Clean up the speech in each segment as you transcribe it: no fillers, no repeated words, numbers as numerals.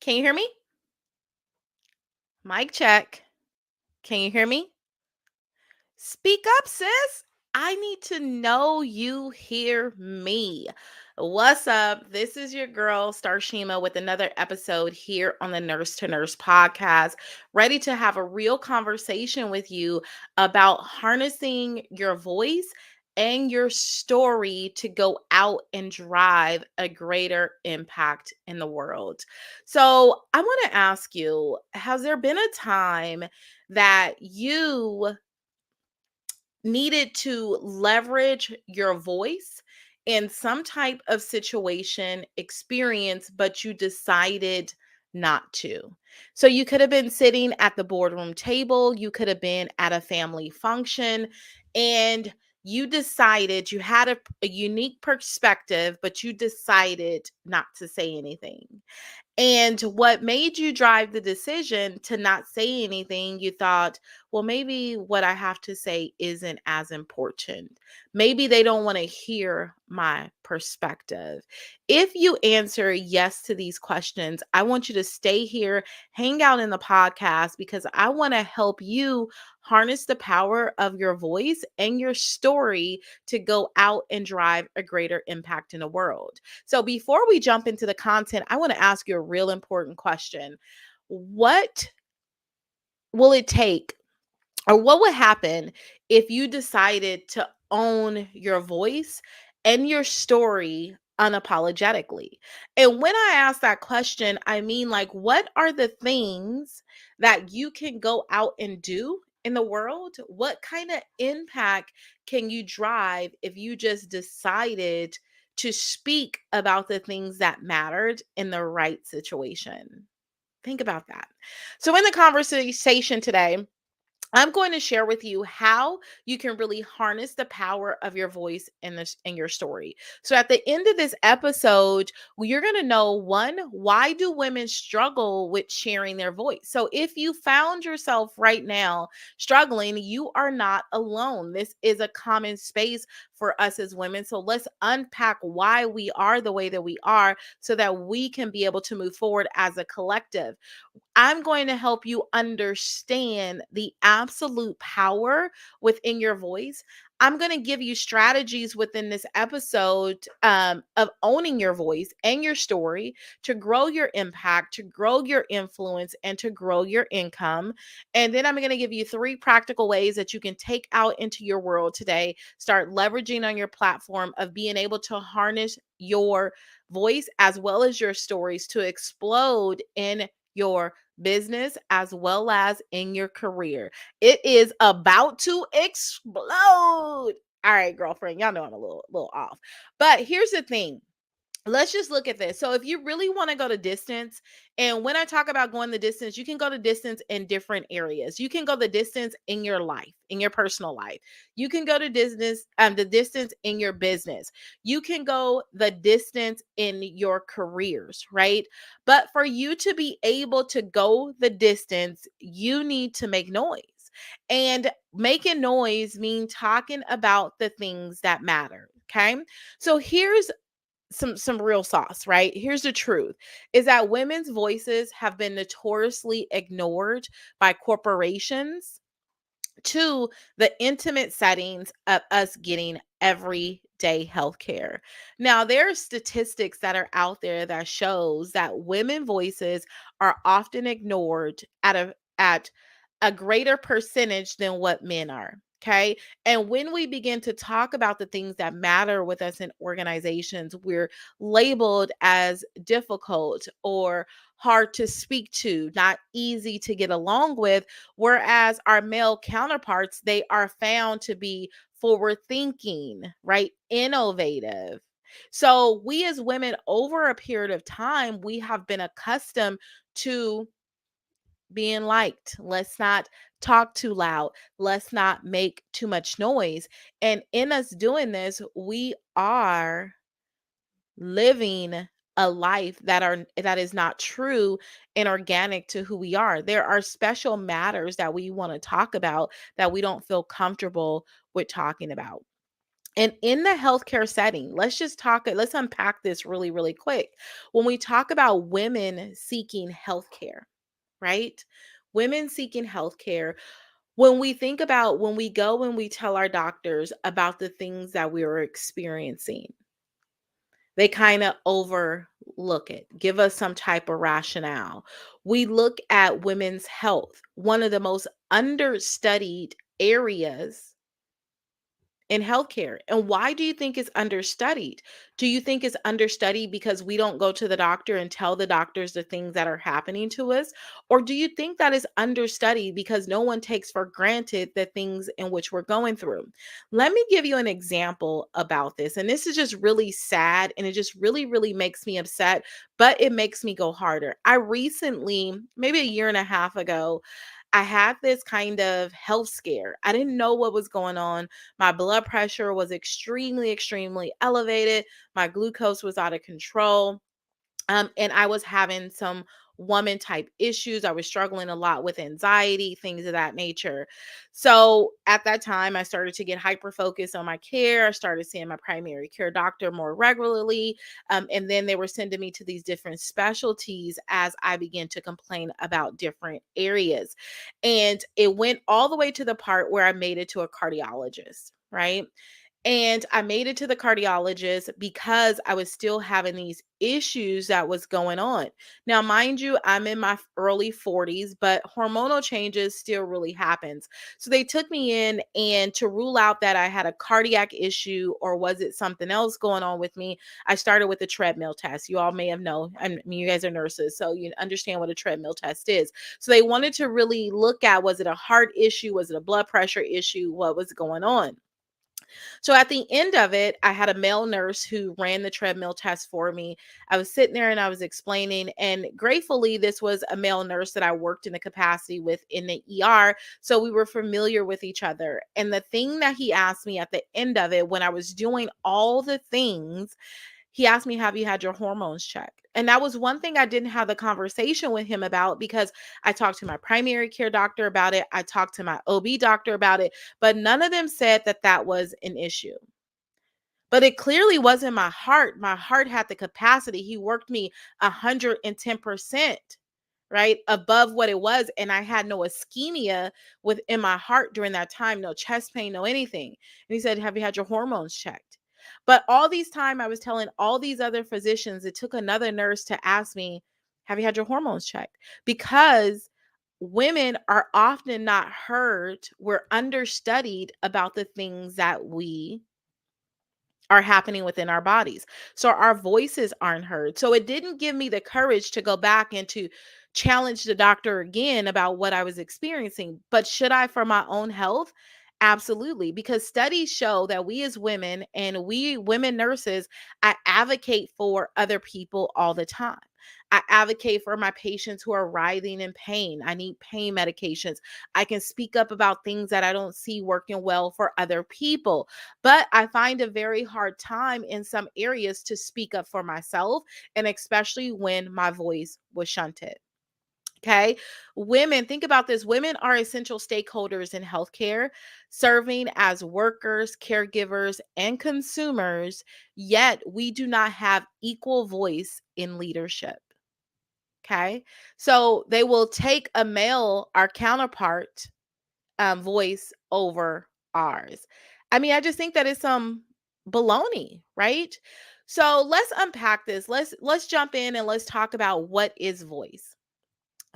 Can you hear me? Mic check. Can you hear me? Speak up, sis. I need to know you hear me. What's up? This is your girl, Starshima, with another episode here on the Nurse to Nurse podcast, ready to have a real conversation with you about harnessing your voice and your story to go out and drive a greater impact in the world. So, I want to ask you, has there been a time that you needed to leverage your voice in some type of situation, experience, but you decided not to? So you could have been sitting at the boardroom table, you could have been at a family function, and you decided you had a unique perspective, but you decided not to say anything. And what made you drive the decision to not say anything? You thought, well, maybe what I have to say isn't as important. Maybe they don't want to hear my perspective. If you answer yes to these questions, I want you to stay here, hang out in the podcast, because I want to help you harness the power of your voice and your story to go out and drive a greater impact in the world. So before we jump into the content, I want to ask you a real important question. What will it take, or what would happen if you decided to own your voice and your story unapologetically? And when I ask that question, I mean, like, what are the things that you can go out and do in the world? What kind of impact can you drive if you just decided to speak about the things that mattered in the right situation? Think about that. So, in the conversation today, I'm going to share with you how you can really harness the power of your voice in your story. So at the end of this episode, you're going to know, one, why do women struggle with sharing their voice? So if you found yourself right now struggling, you are not alone. This is a common space for us as women. So let's unpack why we are the way that we are so that we can be able to move forward as a collective. I'm going to help you understand the absolute power within your voice. I'm going to give you strategies within this episode of owning your voice and your story to grow your impact, to grow your influence, and to grow your income. And then I'm going to give you 3 practical ways that you can take out into your world today. Start leveraging on your platform of being able to harness your voice as well as your stories to explode in your business as well as in your career. It is about to explode. All right, girlfriend, y'all know I'm a little off. But here's the thing. Let's just look at this. So if you really want to go to distance, and when I talk about going the distance, you can go to distance in different areas. You can go the distance in your life, in your personal life. You can go to distance, the distance in your business. You can go the distance in your careers, right? But for you to be able to go the distance, you need to make noise. And making noise means talking about the things that matter. Okay. So here's some real sauce, right? Here's the truth is that women's voices have been notoriously ignored by corporations to the intimate settings of us getting everyday healthcare. Now, there are statistics that are out there that shows that women voices are often ignored at a greater percentage than what men are. Okay. And when we begin to talk about the things that matter with us in organizations, we're labeled as difficult or hard to speak to, not easy to get along with. Whereas our male counterparts, they are found to be forward thinking, right? Innovative. So we as women, over a period of time, we have been accustomed to being liked. Let's not talk too loud. Let's not make too much noise. And in us doing this, we are living a life that is not true and organic to who we are. There are special matters that we want to talk about that we don't feel comfortable with talking about. And in the healthcare setting, let's unpack this really, really quick. When we talk about women seeking healthcare, right? Women seeking healthcare, when we think about when we go and we tell our doctors about the things that we are experiencing, they kind of overlook it, give us some type of rationale. We look at women's health, one of the most understudied areas in healthcare. And why do you think it's understudied? Do you think it's understudied because we don't go to the doctor and tell the doctors the things that are happening to us? Or do you think that is understudied because no one takes for granted the things in which we're going through? Let me give you an example about this. And this is just really sad and it just really, really makes me upset, but it makes me go harder. I recently, maybe a year and a half ago, I had this kind of health scare. I didn't know what was going on. My blood pressure was extremely, extremely elevated. My glucose was out of control. And I was having some woman type issues. I was struggling a lot with anxiety, things of that nature. So at that time, I started to get hyper focused on my care. I started seeing my primary care doctor more regularly. And then they were sending me to these different specialties as I began to complain about different areas. And it went all the way to the part where I made it to a cardiologist, right? And I made it to the cardiologist because I was still having these issues that was going on. Now, mind you, I'm in my early 40s, but hormonal changes still really happens. So they took me in and to rule out that I had a cardiac issue or was it something else going on with me, I started with a treadmill test. You all may have known, I mean, you guys are nurses, so you understand what a treadmill test is. So they wanted to really look at, was it a heart issue? Was it a blood pressure issue? What was going on? So at the end of it, I had a male nurse who ran the treadmill test for me. I was sitting there and I was explaining, and gratefully, this was a male nurse that I worked in a capacity with in the ER. So we were familiar with each other. And the thing that he asked me at the end of it, when I was doing all the things, he asked me, have you had your hormones checked? And that was one thing I didn't have the conversation with him about because I talked to my primary care doctor about it. I talked to my OB doctor about it, but none of them said that that was an issue. But it clearly wasn't my heart. My heart had the capacity. He worked me 110%, right? Above what it was. And I had no ischemia within my heart during that time, no chest pain, no anything. And he said, have you had your hormones checked? But all these time I was telling all these other physicians, it took another nurse to ask me, have you had your hormones checked? Because women are often not heard. We're understudied about the things that we are happening within our bodies. So our voices aren't heard. So it didn't give me the courage to go back and to challenge the doctor again about what I was experiencing. But should I for my own health? Absolutely, because studies show that we as women and we women nurses, I advocate for other people all the time. I advocate for my patients who are writhing in pain. I need pain medications. I can speak up about things that I don't see working well for other people. But I find a very hard time in some areas to speak up for myself, and especially when my voice was shunted. Okay. Women, think about this. Women are essential stakeholders in healthcare, serving as workers, caregivers, and consumers, yet we do not have equal voice in leadership. Okay. So they will take a male, our counterpart, voice over ours. I mean, I just think that is some baloney, right? So let's unpack this. Let's jump in and let's talk about what is voice.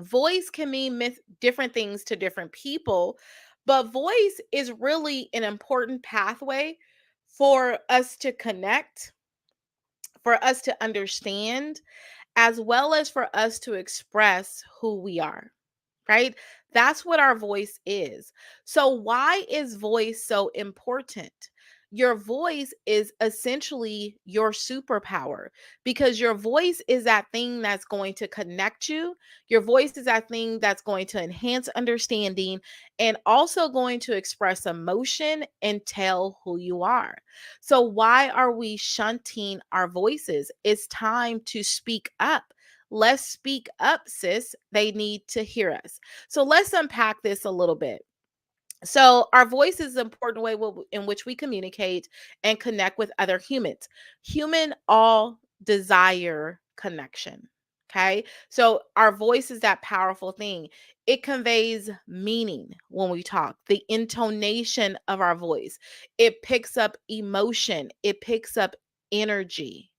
Voice can mean different things to different people, but voice is really an important pathway for us to connect, for us to understand, as well as for us to express who we are, right? That's what our voice is. So, why is voice so important? Your voice is essentially your superpower because your voice is that thing that's going to connect you. Your voice is that thing that's going to enhance understanding and also going to express emotion and tell who you are. So, why are we shunting our voices? It's time to speak up. Let's speak up, sis. They need to hear us. So let's unpack this a little bit. So, our voice is an important way in which we communicate and connect with other humans. Human all desire connection. Okay. So, our voice is that powerful thing. It conveys meaning when we talk, the intonation of our voice, it picks up emotion, it picks up energy.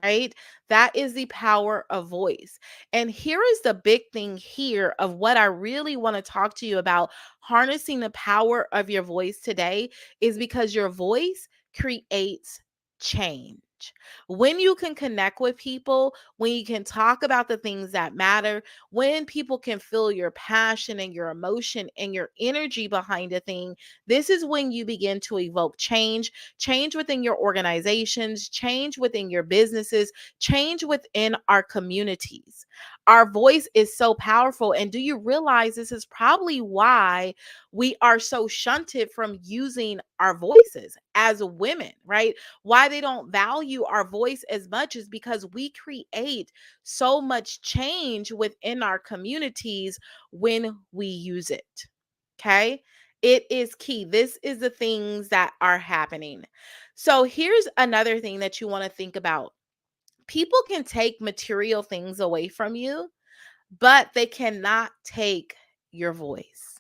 Right? That is the power of voice. And here is the big thing here of what I really want to talk to you about harnessing the power of your voice today is because your voice creates change. When you can connect with people, when you can talk about the things that matter, when people can feel your passion and your emotion and your energy behind a thing, this is when you begin to evoke change, change within your organizations, change within your businesses, change within our communities. Our voice is so powerful. And do you realize this is probably why we are so shunted from using our voices as women, right? Why they don't value our voice as much is because we create so much change within our communities when we use it. Okay. It is key. This is the things that are happening. So here's another thing that you want to think about. People can take material things away from you, but they cannot take your voice.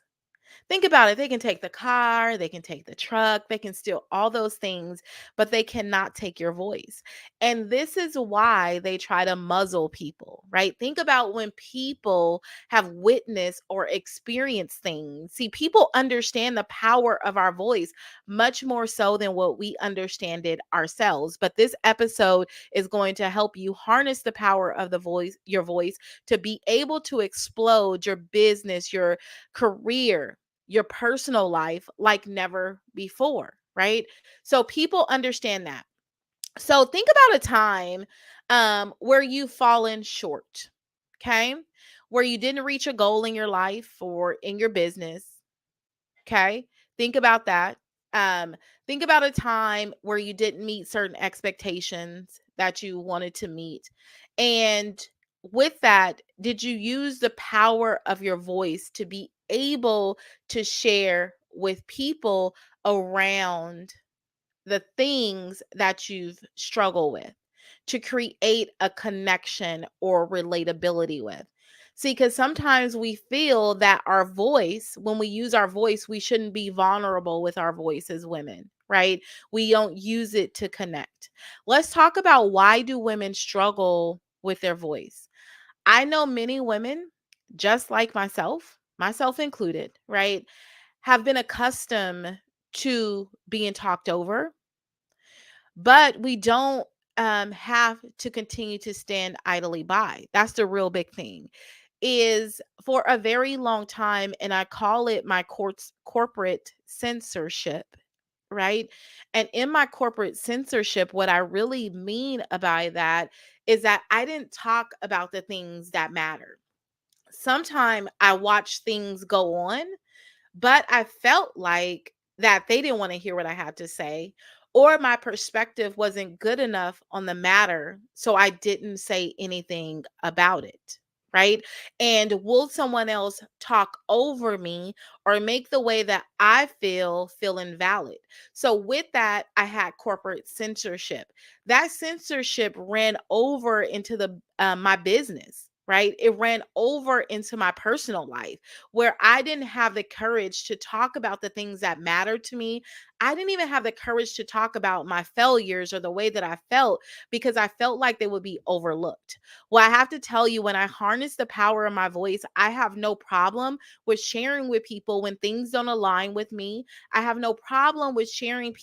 Think about it. They can take the car, they can take the truck, they can steal all those things, but they cannot take your voice. And this is why they try to muzzle people, right? Think about when people have witnessed or experienced things. See, people understand the power of our voice much more so than what we understand it ourselves. But this episode is going to help you harness the power of the voice, your voice, to be able to explode your business, your career, your personal life like never before, right? So people understand that. So think about a time where you've fallen short, okay? Where you didn't reach a goal in your life or in your business, okay? Think about that. Um, think about a time where you didn't meet certain expectations that you wanted to meet. And with that, did you use the power of your voice to be able to share with people around the things that you've struggled with, to create a connection or relatability with? See, because sometimes we feel that our voice, when we use our voice, we shouldn't be vulnerable with our voice as women, right? We don't use it to connect. Let's talk about, why do women struggle with their voice? I know many women, just like myself included, right, have been accustomed to being talked over, but we don't have to continue to stand idly by. That's the real big thing. Is for a very long time, and I call it my corporate censorship, right? And in my corporate censorship, what I really mean by that is that I didn't talk about the things that matter. Sometimes I watch things go on, but I felt like that they didn't want to hear what I had to say, or my perspective wasn't good enough on the matter. So I didn't say anything about it. Right. And will someone else talk over me or make the way that I feel invalid? So with that, I had corporate censorship. That censorship ran over into the my business. Right. It ran over into my personal life, where I didn't have the courage to talk about the things that mattered to me. I didn't even have the courage to talk about my failures or the way that I felt, because I felt like they would be overlooked. Well, I have to tell you, when I harness the power of my voice, I have no problem with sharing with people when things don't align with me. I have no problem with sharing with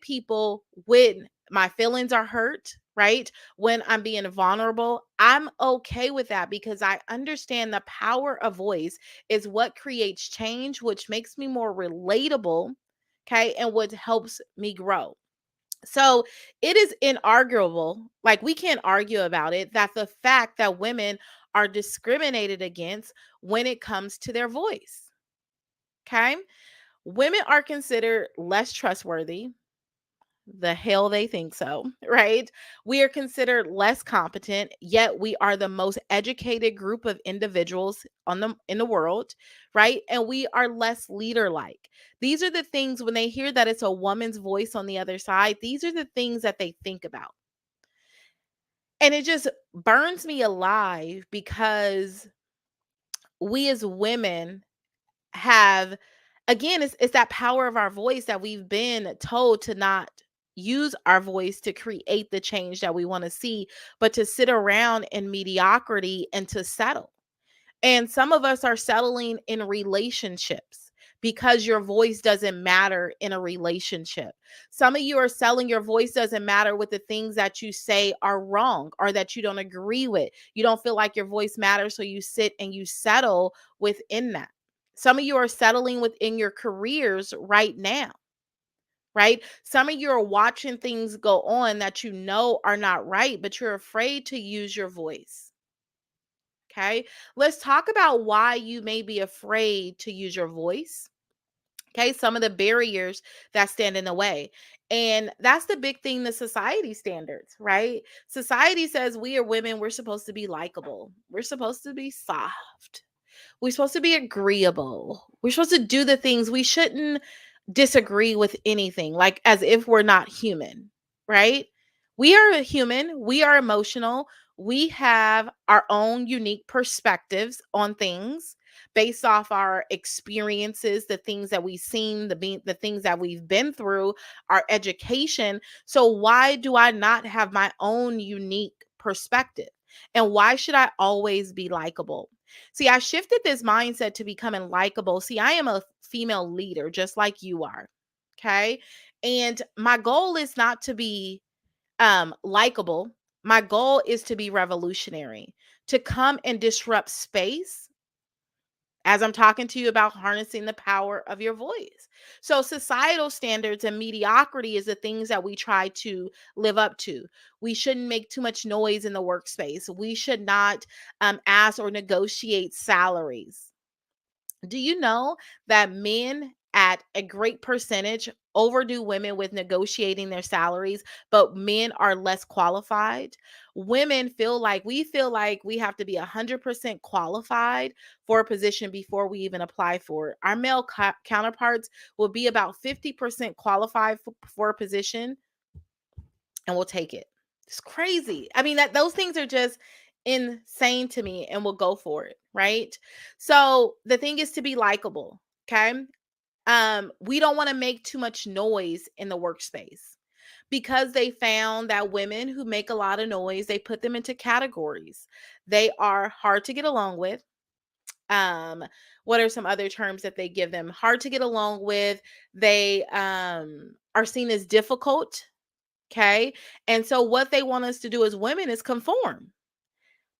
people when my feelings are hurt, right? When I'm being vulnerable, I'm okay with that, because I understand the power of voice is what creates change, which makes me more relatable, okay, and what helps me grow. So it is inarguable, like we can't argue about it, that the fact that women are discriminated against when it comes to their voice, okay? Women are considered less trustworthy, The hell they think so, right? We are considered less competent, yet we are the most educated group of individuals on the in the world, right? And we are less leader-like. These are the things when they hear that it's a woman's voice on the other side, these are the things that they think about. And it just burns me alive because we as women have, again, it's that power of our voice that we've been told to not use our voice to create the change that we want to see, but to sit around in mediocrity and to settle. And some of us are settling in relationships because your voice doesn't matter in a relationship. Some of you are selling your voice doesn't matter with the things that you say are wrong or that you don't agree with. You don't feel like your voice matters, so you sit and you settle within that. Some of you are settling within your careers right now, right? Some of you are watching things go on that you know are not right, but you're afraid to use your voice. Okay. Let's talk about why you may be afraid to use your voice. Okay. Some of the barriers that stand in the way. And that's the big thing, the society standards, right? Society says we are women, we're supposed to be likable, we're supposed to be soft, we're supposed to be agreeable, we're supposed to do the things we shouldn't disagree with anything, like as if we're not human, right? We are a human, we are emotional, we have our own unique perspectives on things based off our experiences, the things that we've seen, the things that we've been through, our education. So why do I not have my own unique perspective? And why should I always be likable? See, I shifted this mindset to becoming likable. See, I am a female leader just like you are. Okay? And my goal is not to be likable. My goal is to be revolutionary, to come and disrupt space as I'm talking to you about harnessing the power of your voice. So, societal standards and mediocrity is the things that we try to live up to. We shouldn't make too much noise in the workspace. We should not ask or negotiate salaries. Do you know that men at a great percentage overdo women with negotiating their salaries, but men are less qualified? Women feel like we have to be 100% qualified for a position before we even apply for it. Our male counterparts will be about 50% qualified for a position and we'll take it. It's crazy. I mean, that those things are just insane to me and we'll go for it, right? So the thing is to be likable, okay? We don't want to make too much noise in the workspace because they found that women who make a lot of noise, they put them into categories. They are hard to get along with. Um, what are some other terms that they give them? Hard to get along with. They are seen as difficult. Okay. And so what they want us to do as women is conform.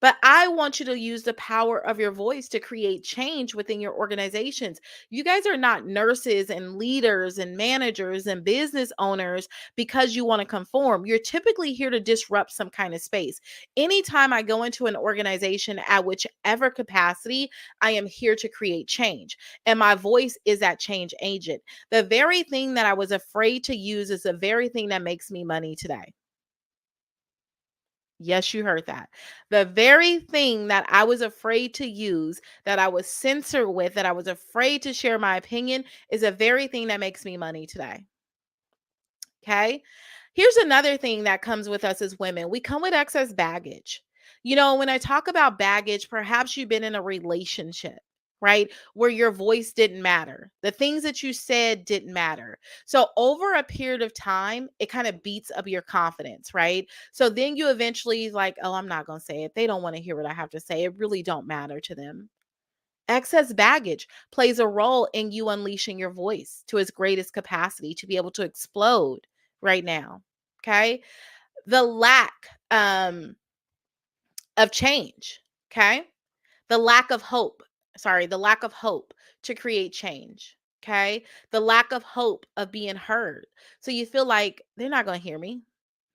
But I want you to use the power of your voice to create change within your organizations. You guys are not nurses and leaders and managers and business owners because you want to conform. You're typically here to disrupt some kind of space. Anytime I go into an organization at whichever capacity, I am here to create change. And my voice is that change agent. The very thing that I was afraid to use is the very thing that makes me money today. Yes, you heard that. The very thing that I was afraid to use, that I was censored with, that I was afraid to share my opinion, is the very thing that makes me money today. Okay. Here's another thing that comes with us as women, we come with excess baggage. You know, when I talk about baggage, perhaps you've been in a relationship, right? Where your voice didn't matter. The things that you said didn't matter. So, over a period of time, it kind of beats up your confidence, right? So, then you eventually, like, oh, I'm not going to say it. They don't want to hear what I have to say. It really don't matter to them. Excess baggage plays a role in you unleashing your voice to its greatest capacity to be able to explode right now. Okay. The lack of change. Okay. The lack of hope. Sorry, the lack of hope to create change. Okay. The lack of hope of being heard. So you feel like they're not going to hear me.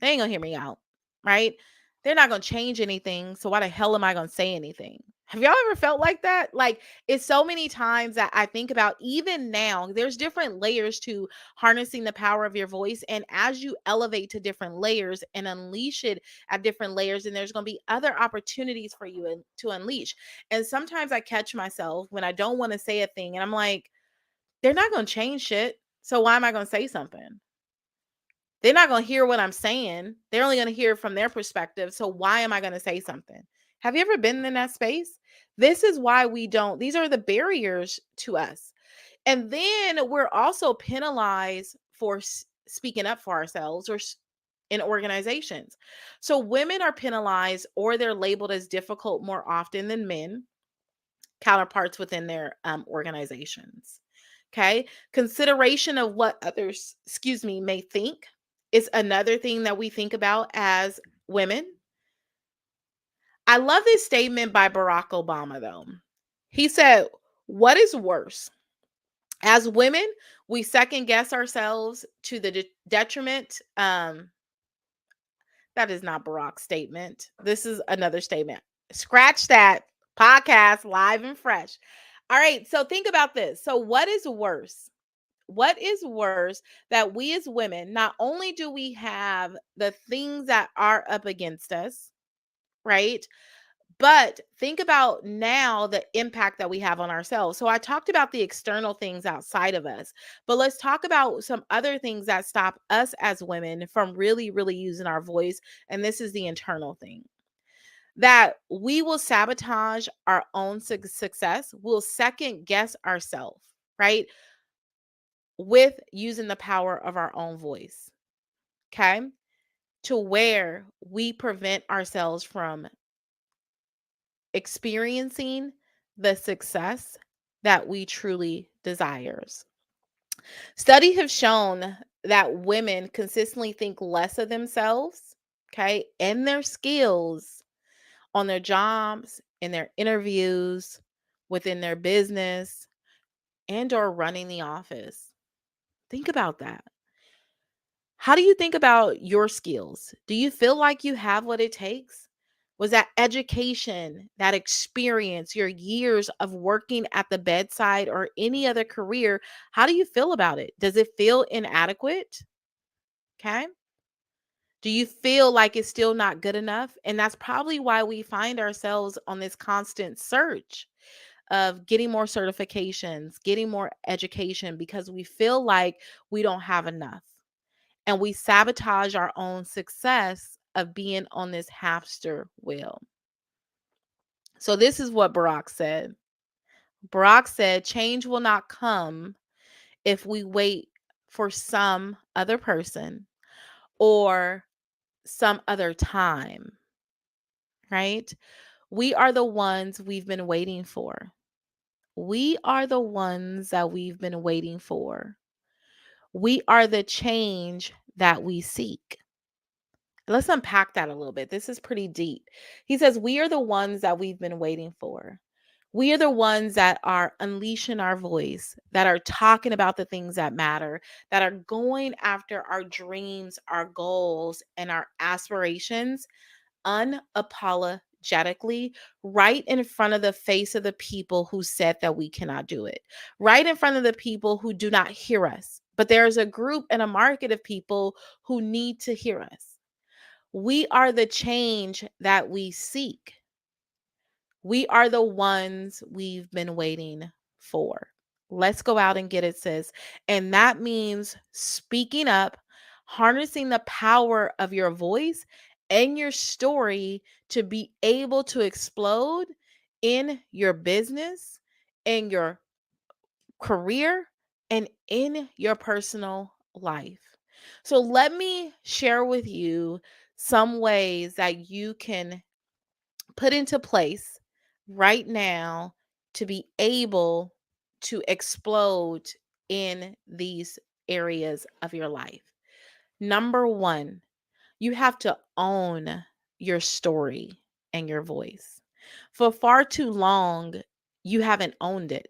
They ain't going to hear me out. Right. They're not going to change anything. So why the hell am I going to say anything? Have y'all ever felt like that? Like, it's so many times that I think about, even now, there's different layers to harnessing the power of your voice. And as you elevate to different layers and unleash it at different layers, and there's going to be other opportunities for you to unleash. And sometimes I catch myself when I don't want to say a thing and I'm like, they're not going to change shit. So why am I going to say something? They're not going to hear what I'm saying. They're only going to hear from their perspective. So why am I going to say something? Have you ever been in that space? This is why we don't, these are the barriers to us. And then we're also penalized for speaking up for ourselves in organizations. So women are penalized or they're labeled as difficult more often than men counterparts within their organizations. Okay. Consideration of what others, may think is another thing that we think about as women. I love this statement by Barack Obama, though. He said, "What is worse? As women, we second guess ourselves to the detriment." That is not Barack's statement. This is another statement. Scratch that. Podcast live and fresh. All right. So think about this. So, what is worse? What is worse that we as women, not only do we have the things that are up against us, right? But think about now the impact that we have on ourselves. So I talked about the external things outside of us, but let's talk about some other things that stop us as women from really, really using our voice. And this is the internal thing that we will sabotage our own success. We'll second guess ourselves, right? With using the power of our own voice. Okay. To where we prevent ourselves from experiencing the success that we truly desires. Studies have shown that women consistently think less of themselves, okay, and their skills on their jobs, in their interviews, within their business, and or running the office. Think about that. How do you think about your skills? Do you feel like you have what it takes? Was that education, that experience, your years of working at the bedside or any other career? How do you feel about it? Does it feel inadequate? Okay. Do you feel like it's still not good enough? And that's probably why we find ourselves on this constant search of getting more certifications, getting more education, because we feel like we don't have enough. And we sabotage our own success of being on this hamster wheel. So, this is what Barack said. Barack said, change will not come if we wait for some other person or some other time, right? We are the ones we've been waiting for. We are the ones that we've been waiting for. We are the change that we seek. Let's unpack that a little bit. This is pretty deep. He says, we are the ones that we've been waiting for. We are the ones that are unleashing our voice, that are talking about the things that matter, that are going after our dreams, our goals, and our aspirations unapologetically, right in front of the face of the people who said that we cannot do it, right in front of the people who do not hear us. But there's a group and a market of people who need to hear us. We are the change that we seek. We are the ones we've been waiting for. Let's go out and get it, sis. And that means speaking up, harnessing the power of your voice and your story to be able to explode in your business, in your career, and in your personal life. So, let me share with you some ways that you can put into place right now to be able to explode in these areas of your life. Number one, you have to own your story and your voice. For far too long, you haven't owned it.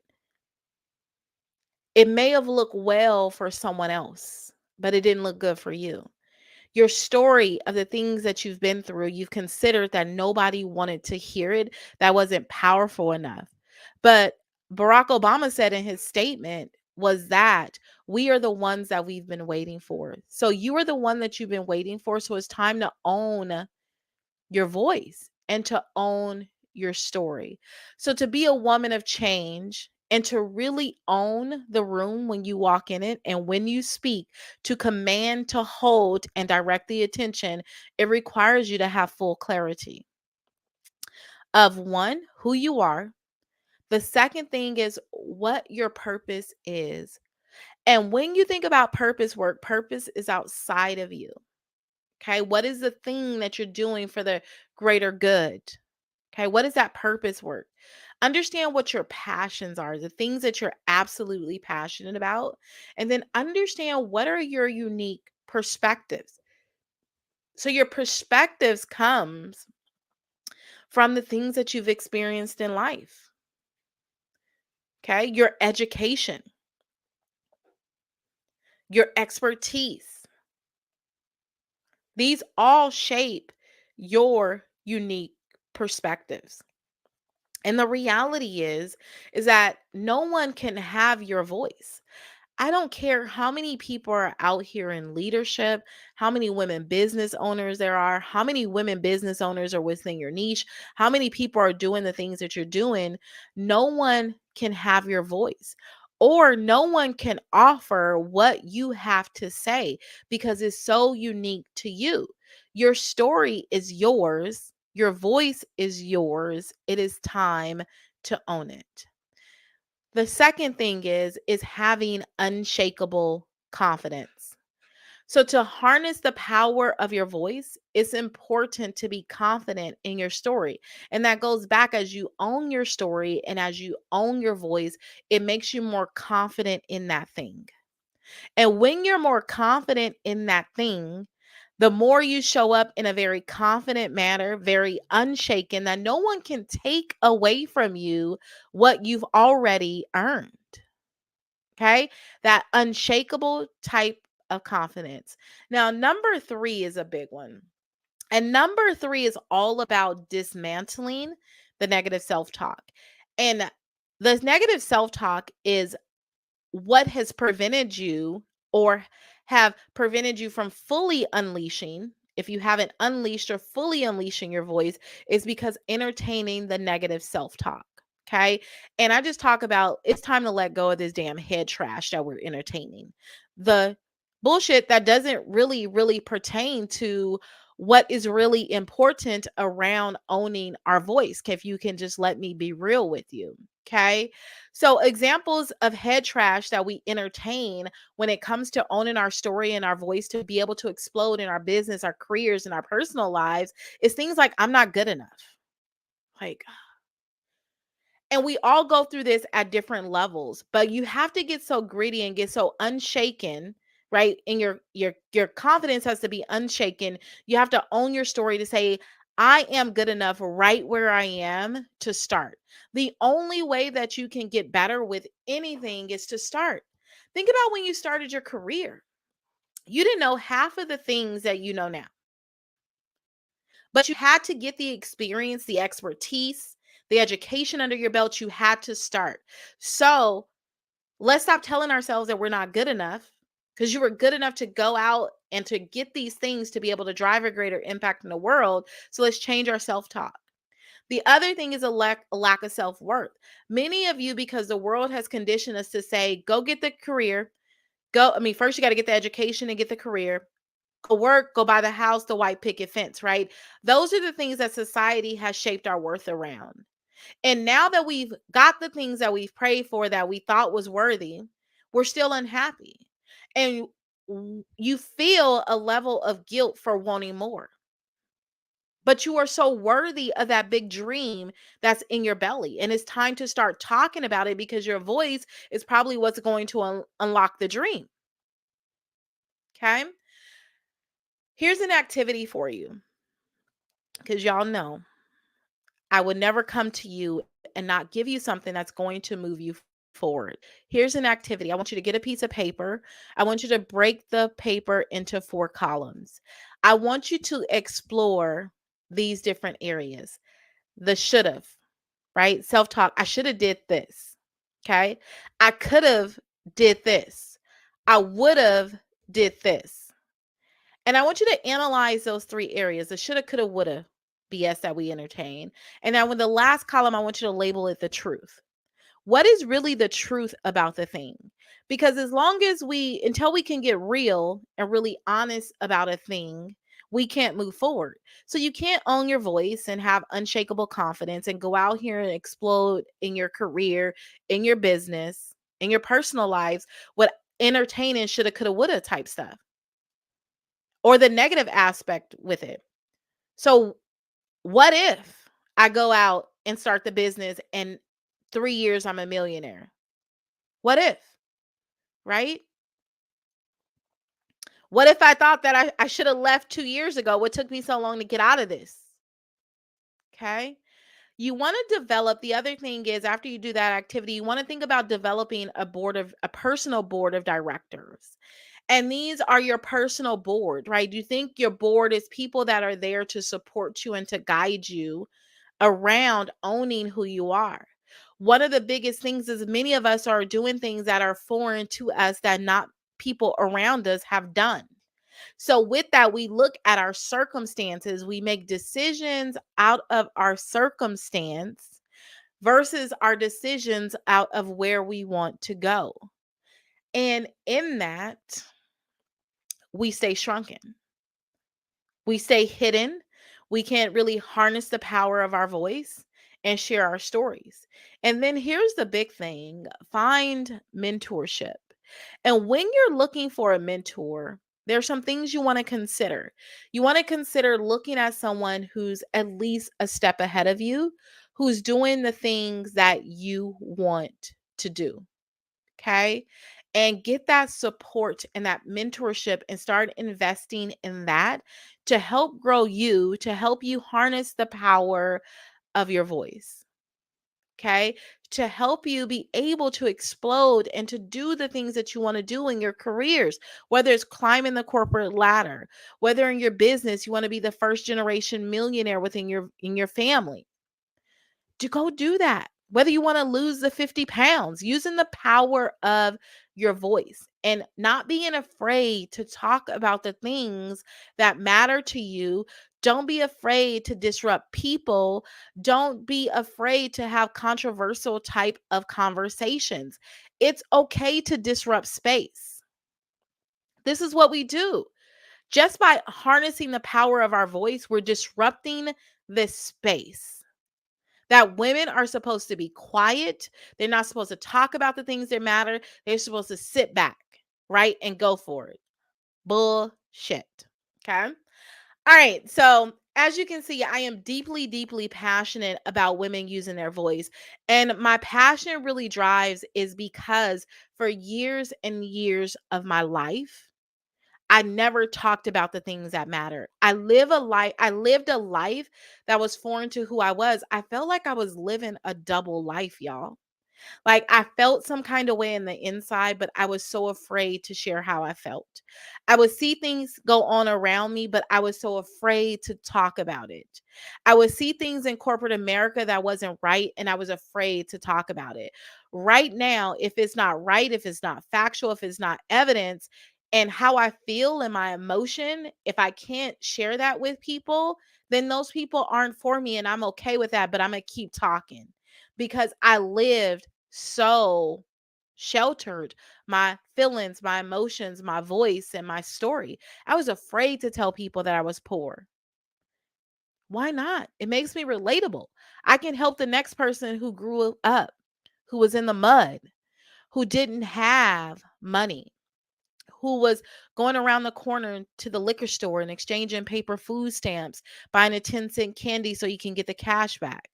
It may have looked well for someone else, but it didn't look good for you. Your story of the things that you've been through, you've considered that nobody wanted to hear it, that wasn't powerful enough. But Barack Obama said in his statement was that we are the ones that we've been waiting for. So you are the one that you've been waiting for. So it's time to own your voice and to own your story. So to be a woman of change and to really own the room when you walk in it and when you speak, to command, to hold, and direct the attention, it requires you to have full clarity of one, who you are. The second thing is what your purpose is. And when you think about purpose work, purpose is outside of you. Okay. What is the thing that you're doing for the greater good? Okay, what is that purpose work? Understand what your passions are, the things that you're absolutely passionate about, and then understand what are your unique perspectives. So your perspectives comes from the things that you've experienced in life. Okay? Your education, your expertise. These all shape your unique perspectives. And the reality is that no one can have your voice. I don't care how many people are out here in leadership, how many women business owners there are, how many women business owners are within your niche, how many people are doing the things that you're doing. No one can have your voice, or no one can offer what you have to say because it's so unique to you. Your story is yours, your voice is yours. It is time to own it. The second thing is having unshakable confidence. So to harness the power of your voice, it's important to be confident in your story. And that goes back as you own your story and as you own your voice, it makes you more confident in that thing. And when you're more confident in that thing, the more you show up in a very confident manner, very unshaken, that no one can take away from you what you've already earned. Okay. That unshakable type of confidence. Now, number three is a big one. And number three is all about dismantling the negative self talk. And the negative self talk is what has prevented you or have prevented you from fully unleashing. If you haven't unleashed or fully unleashing your voice, is because entertaining the negative self-talk. Okay. And I just talk about it's time to let go of this damn head trash that we're entertaining. The bullshit that doesn't really pertain to what is really important around owning our voice. If you can just let me be real with you. Okay. So, examples of head trash that we entertain when it comes to owning our story and our voice to be able to explode in our business, our careers, and our personal lives is things like, I'm not good enough. Like, and we all go through this at different levels, but you have to get so gritty and get so unshaken, right? And your confidence has to be unshaken. You have to own your story to say, I am good enough right where I am to start. The only way that you can get better with anything is to start. Think about when you started your career. You didn't know half of the things that you know now, but you had to get the experience, the expertise, the education under your belt. You had to start. So let's stop telling ourselves that we're not good enough, because you were good enough to go out and to get these things to be able to drive a greater impact in the world. So let's change our self talk. The other thing is a lack of self worth. Many of you, because the world has conditioned us to say, go get the career, first you got to get the education and get the career, go work, go buy the house, the white picket fence, right? Those are the things that society has shaped our worth around. And now that we've got the things that we've prayed for that we thought was worthy, we're still unhappy. And you feel a level of guilt for wanting more. But you are so worthy of that big dream that's in your belly. And it's time to start talking about it because your voice is probably what's going to unlock the dream. Okay. Here's an activity for you, because y'all know I would never come to you and not give you something that's going to move you forward. Here's an activity. I want you to get a piece of paper. I want you to break the paper into 4 columns. I want you to explore these different areas. The should have, right? Self-talk. I should have did this. Okay? I could have did this. I would have did this. And I want you to analyze those 3 areas, the shoulda, coulda, woulda BS that we entertain. And now in the last column, I want you to label it the truth. What is really the truth about the thing? Because until we can get real and really honest about a thing, we can't move forward. So you can't own your voice and have unshakable confidence and go out here and explode in your career, in your business, in your personal lives with entertaining shoulda, coulda, woulda type stuff or the negative aspect with it. So what if I go out and start the business and 3 years I'm a millionaire? What if, right? What if I thought that I should have left 2 years ago? What took me so long to get out of this? Okay. You want to develop, the other thing is after you do that activity, you want to think about developing a personal board of directors. And these are your personal board, right? You think your board is people that are there to support you and to guide you around owning who you are. One of the biggest things is many of us are doing things that are foreign to us that not people around us have done. So, with that, we look at our circumstances, we make decisions out of our circumstance versus our decisions out of where we want to go. And in that, we stay shrunken. We stay hidden. We can't really harness the power of our voice and share our stories. And then here's the big thing, find mentorship. And when you're looking for a mentor, there's some things you want to consider. You want to consider looking at someone who's at least a step ahead of you, who's doing the things that you want to do. Okay. And get that support and that mentorship and start investing in that to help grow you, to help you harness the power of your voice. Okay. To help you be able to explode and to do the things that you want to do in your careers, whether it's climbing the corporate ladder, whether in your business you want to be the first generation millionaire within your family, to go do that. Whether you want to lose the 50 pounds, using the power of your voice and not being afraid to talk about the things that matter to you. Don't be afraid to disrupt people. Don't be afraid to have controversial type of conversations. It's okay to disrupt space. This is what we do. Just by harnessing the power of our voice, we're disrupting this space that women are supposed to be quiet. They're not supposed to talk about the things that matter. They're supposed to sit back, right? And go for it. Bullshit. Okay. All right. So, as you can see, I am deeply, deeply passionate about women using their voice. And my passion really drives is because for years and years of my life, I never talked about the things that matter. I lived a life that was foreign to who I was. I felt like I was living a double life, y'all. Like I felt some kind of way in the inside, but I was so afraid to share how I felt. I would see things go on around me, but I was so afraid to talk about it. I would see things in corporate America that wasn't right, and I was afraid to talk about it. Right now, if it's not right, if it's not factual, if it's not evidence, and how I feel and my emotion, if I can't share that with people, then those people aren't for me, and I'm okay with that, but I'm going to keep talking because I lived so sheltered my feelings, my emotions, my voice, and my story. I was afraid to tell people that I was poor. Why not? It makes me relatable. I can help the next person who grew up, who was in the mud, who didn't have money, who was going around the corner to the liquor store and exchanging paper food stamps, buying a 10-cent candy so you can get the cash back.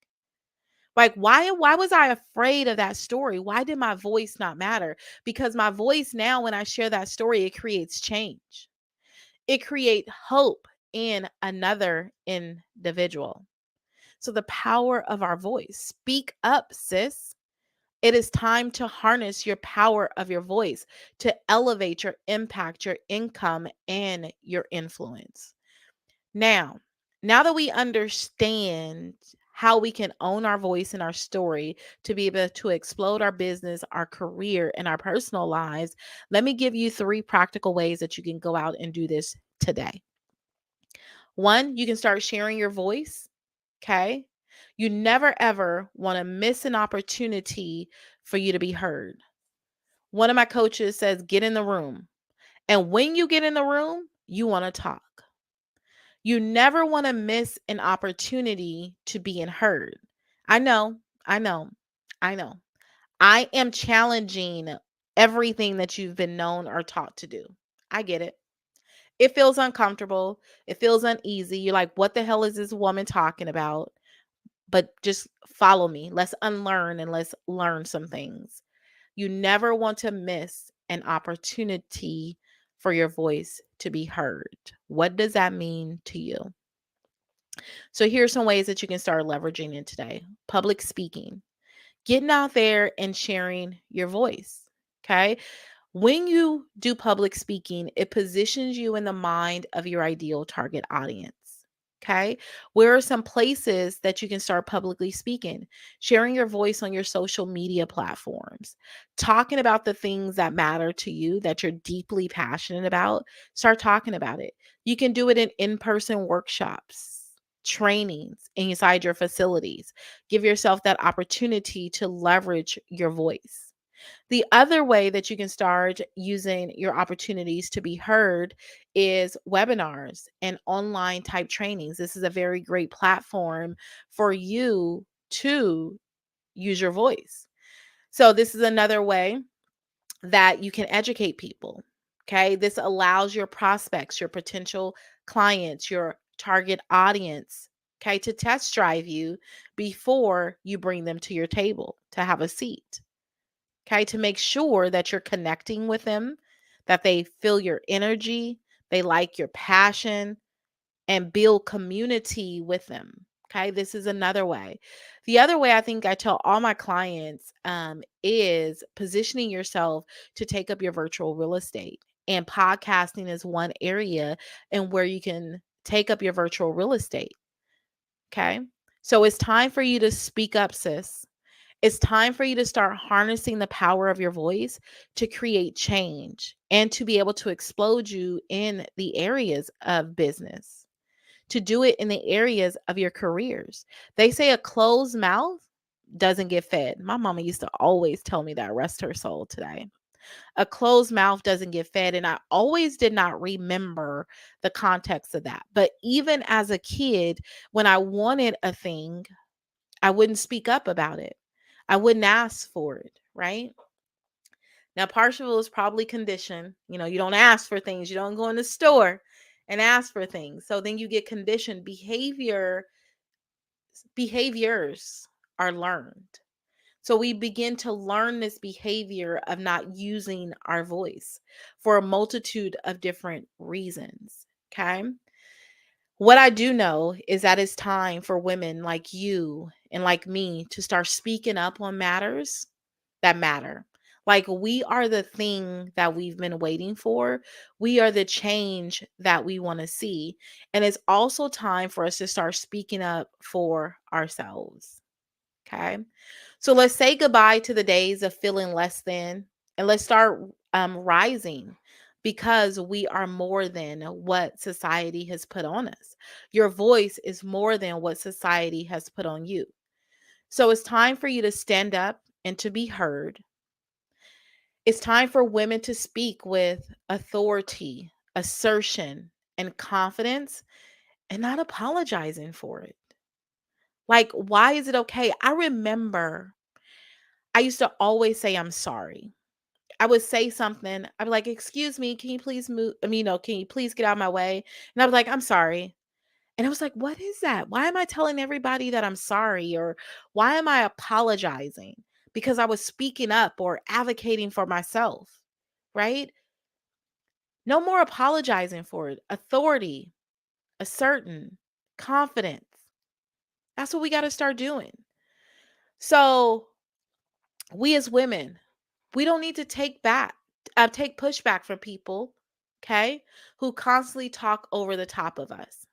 Like why was I afraid of that story? Why did my voice not matter? Because my voice now when I share that story, it creates change. It creates hope in another individual. So the power of our voice. Speak up, sis. It is time to harness your power of your voice to elevate your impact, your income, and your influence. Now, now that we understand how we can own our voice and our story to be able to explode our business, our career, and our personal lives, let me give you three practical ways that you can go out and do this today. One, you can start sharing your voice. Okay. You never ever want to miss an opportunity for you to be heard. One of my coaches says, get in the room. And when you get in the room, you want to talk. You never want to miss an opportunity to being heard. I know, I know, I know. I am challenging everything that you've been known or taught to do. I get it. It feels uncomfortable. It feels uneasy. You're like, what the hell is this woman talking about? But just follow me. Let's unlearn and let's learn some things. You never want to miss an opportunity for your voice to be heard. What does that mean to you? So, here's some ways that you can start leveraging it today. Public speaking, getting out there and sharing your voice. Okay. When you do public speaking, it positions you in the mind of your ideal target audience. Okay. Where are some places that you can start publicly speaking? Sharing your voice on your social media platforms, talking about the things that matter to you that you're deeply passionate about. Start talking about it. You can do it in person workshops, trainings inside your facilities. Give yourself that opportunity to leverage your voice. The other way that you can start using your opportunities to be heard is webinars and online type trainings. This is a very great platform for you to use your voice. So, this is another way that you can educate people. Okay. This allows your prospects, your potential clients, your target audience, okay, to test drive you before you bring them to your table to have a seat. Okay, to make sure that you're connecting with them, that they feel your energy, they like your passion, and build community with them. Okay, this is another way. The other way I think I tell all my clients is positioning yourself to take up your virtual real estate. And podcasting is one area and where you can take up your virtual real estate. Okay, so it's time for you to speak up, sis. It's time for you to start harnessing the power of your voice to create change and to be able to explode you in the areas of business, to do it in the areas of your careers. They say a closed mouth doesn't get fed. My mama used to always tell me that, rest her soul today. A closed mouth doesn't get fed. And I always did not remember the context of that. But even as a kid, when I wanted a thing, I wouldn't speak up about it. I wouldn't ask for it, right? Now, partial is probably conditioned. You don't ask for things. You don't go in the store and ask for things. So then you get conditioned. Behaviors are learned. So we begin to learn this behavior of not using our voice for a multitude of different reasons. Okay. What I do know is that it's time for women like you and like me to start speaking up on matters that matter. Like, we are the thing that we've been waiting for. We are the change that we want to see. And it's also time for us to start speaking up for ourselves. Okay. So let's say goodbye to the days of feeling less than, and let's start rising, because we are more than what society has put on us. Your voice is more than what society has put on you. So it's time for you to stand up and to be heard. It's time for women to speak with authority, assertion, and confidence, and not apologizing for it. Like, why is it okay? I remember I used to always say, I'm sorry. I would say something. I'd be like, excuse me, can you please move? Can you please get out of my way? And I was like, I'm sorry. And I was like, what is that? Why am I telling everybody that I'm sorry? Or why am I apologizing? Because I was speaking up or advocating for myself, right? No more apologizing for it. Authority, assertion, confidence. That's what we got to start doing. So We as women, we don't need to take pushback from people, okay, who constantly talk over the top of us.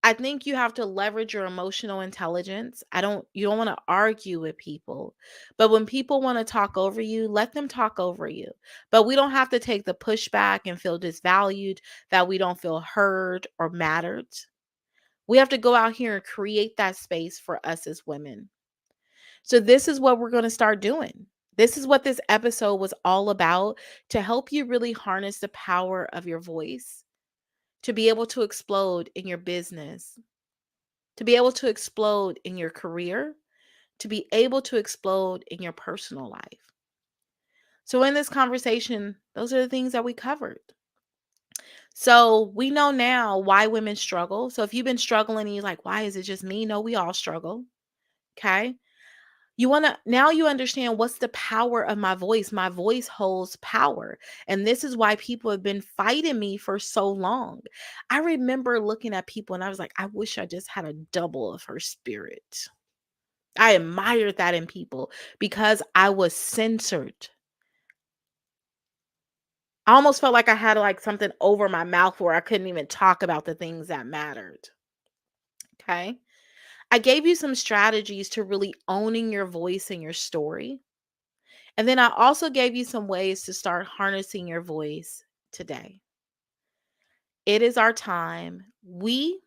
I think you have to leverage your emotional intelligence. You don't want to argue with people. But when people want to talk over you, let them talk over you. But we don't have to take the pushback and feel disvalued, that we don't feel heard or mattered. We have to go out here and create that space for us as women. So this is what we're going to start doing. This is what this episode was all about, to help you really harness the power of your voice, to be able to explode in your business, to be able to explode in your career, to be able to explode in your personal life. So, in this conversation, those are the things that we covered. So, we know now why women struggle. So, if you've been struggling and you're like, why is it just me? No, we all struggle. Okay. Now you understand what's the power of my voice. My voice holds power. And this is why people have been fighting me for so long. I remember looking at people and I was like, I wish I just had a double of her spirit. I admired that in people because I was censored. I almost felt like I had like something over my mouth where I couldn't even talk about the things that mattered. Okay. I gave you some strategies to really owning your voice and your story. And then I also gave you some ways to start harnessing your voice today. It is our time. We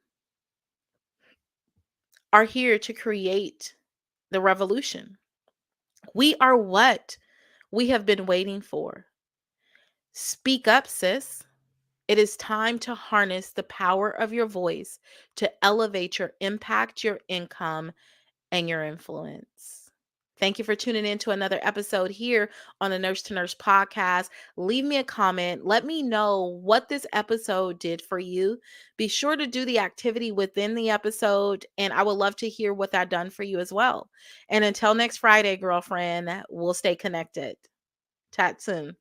are here to create the revolution. We are what we have been waiting for. Speak up, sis. It is time to harness the power of your voice to elevate your impact, your income, and your influence. Thank you for tuning in to another episode here on the Nurse to Nurse podcast. Leave me a comment. Let me know what this episode did for you. Be sure to do the activity within the episode, and I would love to hear what that done for you as well. And until next Friday, girlfriend, we'll stay connected. Chat soon.